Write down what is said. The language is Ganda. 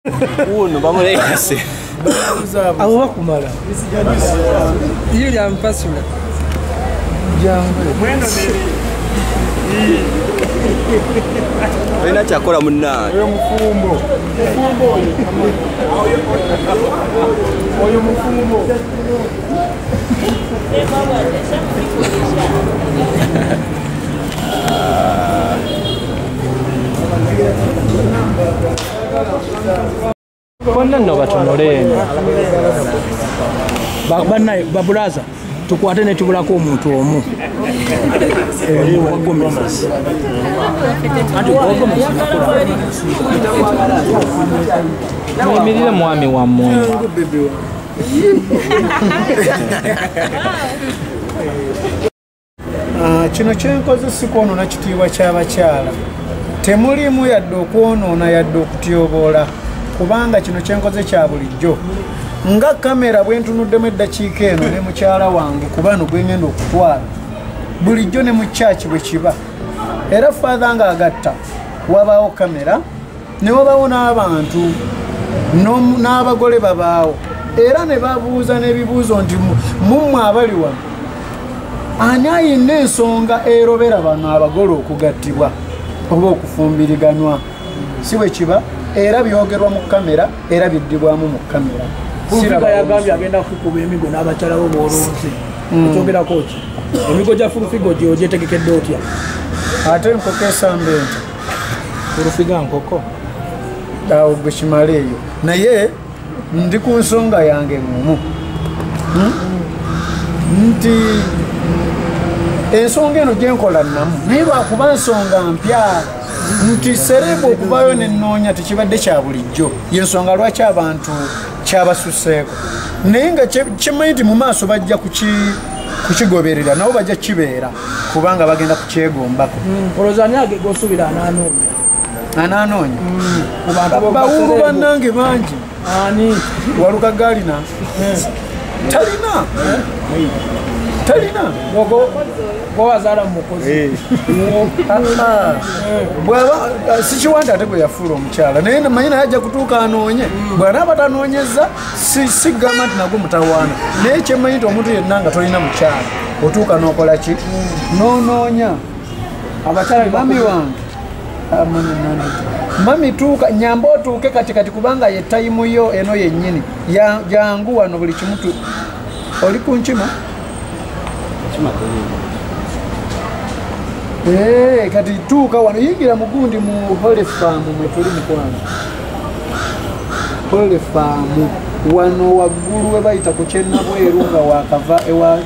Uno bamulekase. Abo bakumala. Yili ampasula. Jambo. Mwendo neri. Wena chakula munna. Oyo mufumbo. Mufumbo oyo. Oyo mufumbo. Konna nno batunuleni Bannaye babulaza tukwate ne tubulako omuntu omu. mwemirire mwami wammwe. Kino kyenkoze si kwonoona kitiibwa ky'abakyala. Temulimu yadde okwonoona yadde okutyoboola kubanga kino kyenkoze kya bulijjo. Nga kamera bwe ntunuddemu eddakiika eno ne mukyala wange ku bano gwe ngenda okutwala bulijjo ne mu kyaki bwe kiba. Era faatha ng'agatta wabaawo kamera ne wabaawo n'abantu n'abagole babaawo era ne babuuza n'ebibuuzo nti mummwe abali wano ani ayina ensonga erobera bano abagole okugattibwa oba okufumbiriganwa. Si bwe kiba era byogerwa mu kamera era biddibwamu mu kamera. Fulufika yagambye agenda kukuba emigo n'abakyala bo b'olonze. Okyogerako ki? Emigo gya Fulufigo gyetegekedde otya? Ate enkoko esamba ente. Fulufiga nkoko. Awo gwe kimala eyo. Naye ndi ku nsonga yange ngumu. Nti ensonga eno gye nkola namu naye lwakuba nsonga mpya nti serebo okuvayo nenoonya tekibadde kya bulijjo yensonga lwaki abantu kyabasuseeko naye nga kimanyi nti mu maaso bajja kukigoberera nabo bajja kibeera kubanga bagenda kukyegombako. Olowooza ani agega osuubira ananoonya bawulu bannange bangi. Ani? Waluka Galina talina gwazaala mukozi bwaba sikiwanda ate gwe yafuula omukyala naye manyi naye ajja kutuuka anoonye bw'anaaba tanoonyeza sigamba nti nagwo mutawaana naye kyemanyi nti omuntu yenna nga tolina mukyala otuuka n'okola ki n'onoonya. abakyala mami wange mami tuuka nyamba otuuke kati kubanga ye tayimu yo eno yennyini jangu wano buli kimutu oli ku nkima kati tuuka wano yingira mugundi mu Holy Farm mwe tuli mukwano. Holy Farm wano waggulu we bayita ku Kyennabweru nga wakava ewa